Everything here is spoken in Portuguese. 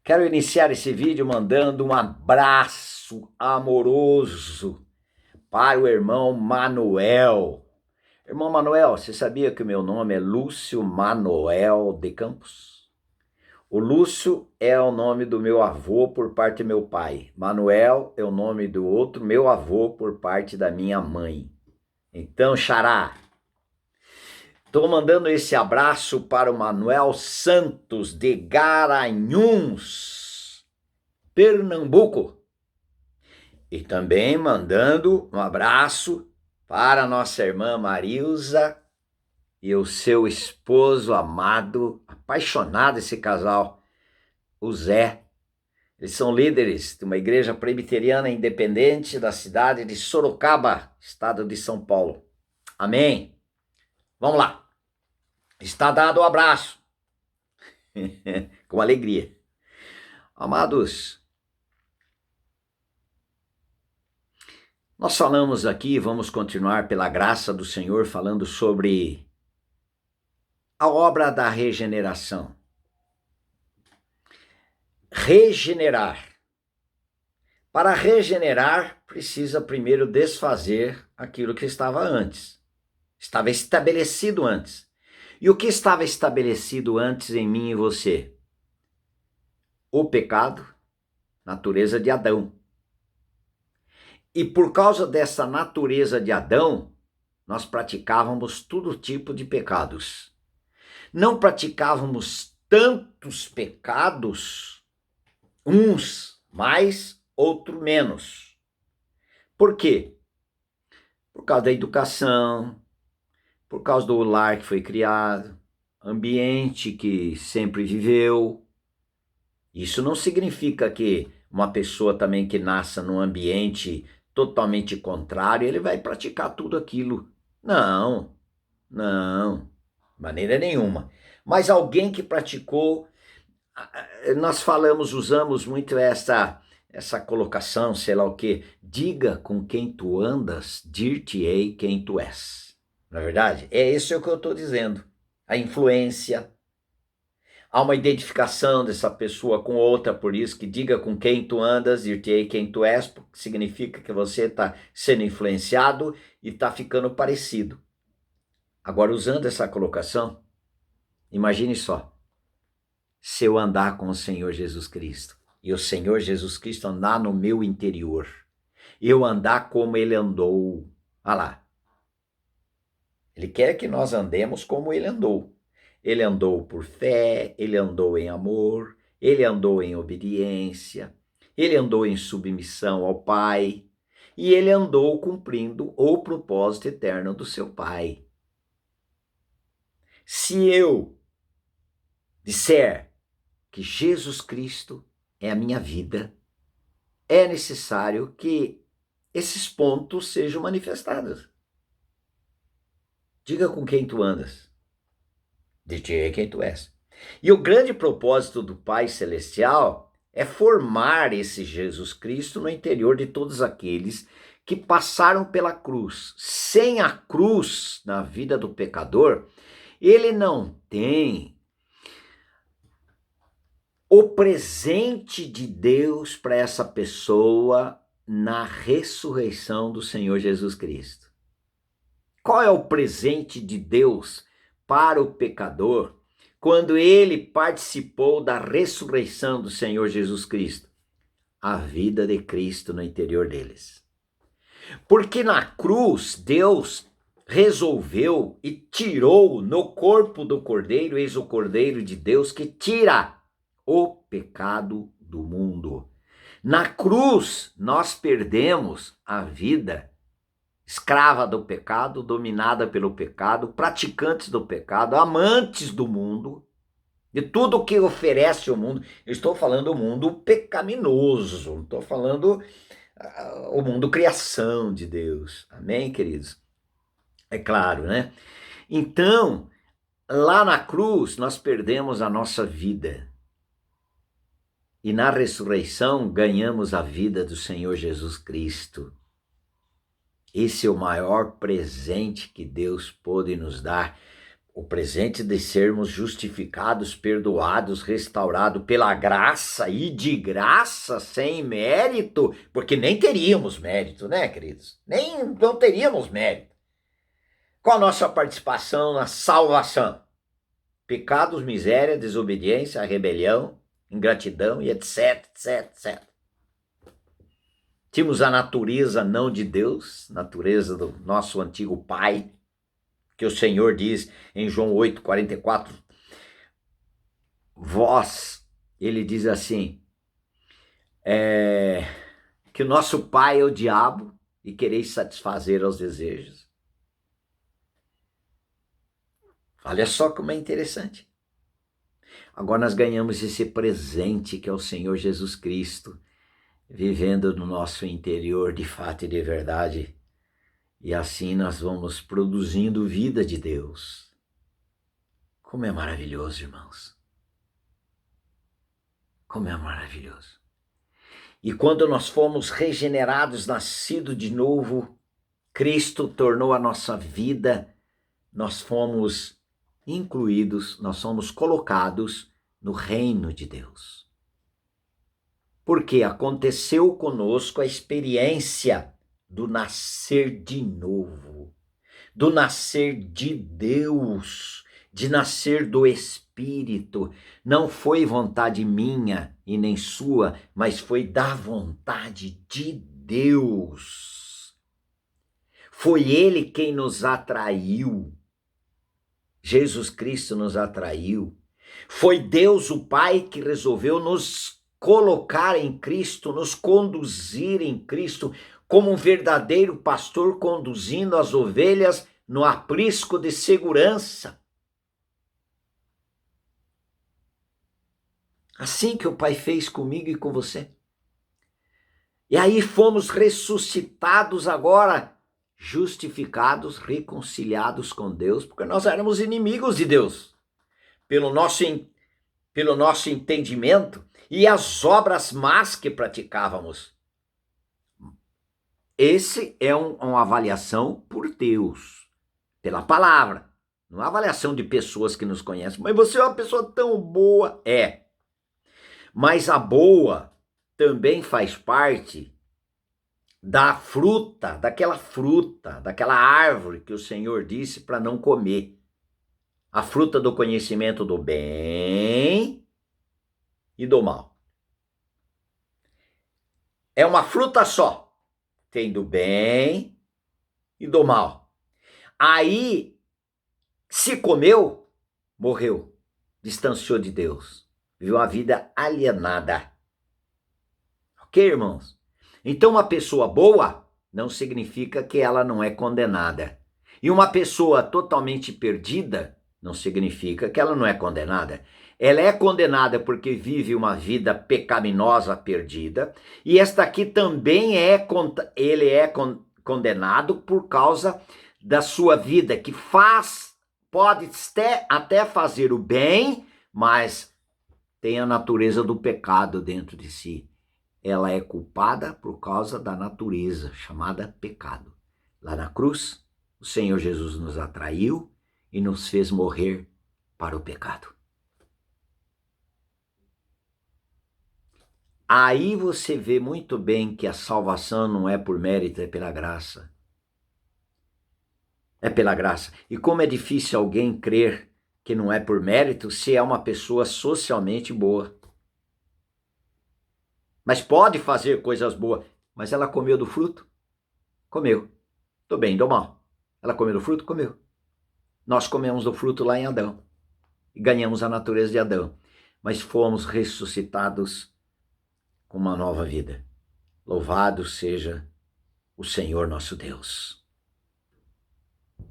Quero iniciar esse vídeo mandando um abraço amoroso para o irmão Manuel. Irmão Manuel, você sabia que o meu nome é Lúcio Manuel de Campos? O Lúcio é o nome do meu avô por parte do meu pai. Manuel é o nome do outro meu avô por parte da minha mãe. Então, xará, estou mandando esse abraço para o Manuel Santos de Garanhuns, Pernambuco. E também mandando um abraço para a nossa irmã Marilza e o seu esposo amado, apaixonado esse casal, o Zé. Eles são líderes de uma igreja presbiteriana independente da cidade de Sorocaba, estado de São Paulo. Amém? Vamos lá. Está dado o abraço. Com alegria. Amados, nós falamos aqui, vamos continuar pela graça do Senhor, falando sobre a obra da regeneração. Regenerar. Para regenerar, precisa primeiro desfazer aquilo que estava antes. Estava estabelecido antes. E o que estava estabelecido antes em mim e você? O pecado, natureza de Adão. E por causa dessa natureza de Adão, nós praticávamos todo tipo de pecados. Não praticávamos tantos pecados, uns mais, outro menos. Por quê? Por causa da educação, por causa do lar que foi criado, ambiente que sempre viveu. Isso não significa que uma pessoa também que nasça num ambiente totalmente contrário, ele vai praticar tudo aquilo. Não, de maneira nenhuma. Mas alguém que praticou, nós usamos muito essa colocação, sei lá o quê, diga com quem tu andas, dir-te-ei quem tu és. Não é verdade? É isso que eu estou dizendo. A influência, há uma identificação dessa pessoa com outra, por isso que diga com quem tu andas, dir-te-ei quem tu és, porque significa que você está sendo influenciado e está ficando parecido. Agora, usando essa colocação, imagine só, se eu andar com o Senhor Jesus Cristo, e o Senhor Jesus Cristo andar no meu interior, eu andar como Ele andou, olha lá, Ele quer que nós andemos como Ele andou. Ele andou por fé, Ele andou em amor, Ele andou em obediência, Ele andou em submissão ao Pai, e Ele andou cumprindo o propósito eterno do seu Pai. Se eu disser que Jesus Cristo é a minha vida, é necessário que esses pontos sejam manifestados. Diga com quem tu andas, dir-te-ei quem tu és. E o grande propósito do Pai Celestial é formar esse Jesus Cristo no interior de todos aqueles que passaram pela cruz. Sem a cruz na vida do pecador, ele não tem o presente de Deus para essa pessoa na ressurreição do Senhor Jesus Cristo. Qual é o presente de Deus para o pecador quando ele participou da ressurreição do Senhor Jesus Cristo? A vida de Cristo no interior deles. Porque na cruz, Deus resolveu e tirou no corpo do Cordeiro, eis o Cordeiro de Deus que tira o pecado do mundo. Na cruz, nós perdemos a vida escrava do pecado, dominada pelo pecado, praticantes do pecado, amantes do mundo, de tudo o que oferece o mundo. Eu estou falando do mundo pecaminoso, não estou falando o mundo criação de Deus. Amém, queridos? É claro, né? Então, lá na cruz, nós perdemos a nossa vida. E na ressurreição, ganhamos a vida do Senhor Jesus Cristo. Esse é o maior presente que Deus pôde nos dar. O presente de sermos justificados, perdoados, restaurados pela graça e de graça, sem mérito, porque nem teríamos mérito, né, queridos? Não teríamos mérito. Qual a nossa participação na salvação? Pecados, miséria, desobediência, rebelião, ingratidão e etc, etc, etc. Tínhamos a natureza não de Deus, natureza do nosso antigo pai, que o Senhor diz em João 8:44, vós, ele diz assim, que o nosso pai é o diabo e quereis satisfazer aos desejos. Olha só como é interessante. Agora nós ganhamos esse presente que é o Senhor Jesus Cristo, vivendo no nosso interior de fato e de verdade. E assim nós vamos produzindo vida de Deus. Como é maravilhoso, irmãos. Como é maravilhoso. E quando nós fomos regenerados, nascidos de novo, Cristo tornou a nossa vida, nós fomos incluídos, nós somos colocados no reino de Deus. Porque aconteceu conosco a experiência do nascer de novo, do nascer de Deus, de nascer do Espírito. Não foi vontade minha e nem sua, mas foi da vontade de Deus. Foi Ele quem nos atraiu. Jesus Cristo nos atraiu. Foi Deus o Pai que resolveu nos colocar em Cristo, nos conduzir em Cristo, como um verdadeiro pastor conduzindo as ovelhas no aprisco de segurança. Assim que o Pai fez comigo e com você. E aí fomos ressuscitados agora, justificados, reconciliados com Deus, porque nós éramos inimigos de Deus, pelo nosso entendimento e as obras más que praticávamos. Esse é uma avaliação por Deus, pela palavra, não é uma avaliação de pessoas que nos conhecem. Mas você é uma pessoa tão boa. É. Mas a boa também faz parte da fruta, daquela árvore que o Senhor disse para não comer. A fruta do conhecimento do bem e do mal. É uma fruta só. Tem do bem e do mal. Aí, se comeu, morreu. Distanciou de Deus. Viveu uma vida alienada. Ok, irmãos? Então, uma pessoa boa não significa que ela não é condenada. E uma pessoa totalmente perdida não significa que ela não é condenada. Ela é condenada porque vive uma vida pecaminosa perdida. E esta aqui também ele é condenado por causa da sua vida, que pode até fazer o bem, mas tem a natureza do pecado dentro de si. Ela é culpada por causa da natureza, chamada pecado. Lá na cruz, o Senhor Jesus nos atraiu e nos fez morrer para o pecado. Aí você vê muito bem que a salvação não é por mérito, é pela graça. É pela graça. E como é difícil alguém crer que não é por mérito se é uma pessoa socialmente boa. Mas pode fazer coisas boas. Mas ela comeu do fruto? Comeu. Do bem e do mal. Ela comeu do fruto? Comeu. Nós comemos do fruto lá em Adão. E ganhamos a natureza de Adão. Mas fomos ressuscitados com uma nova vida. Louvado seja o Senhor nosso Deus.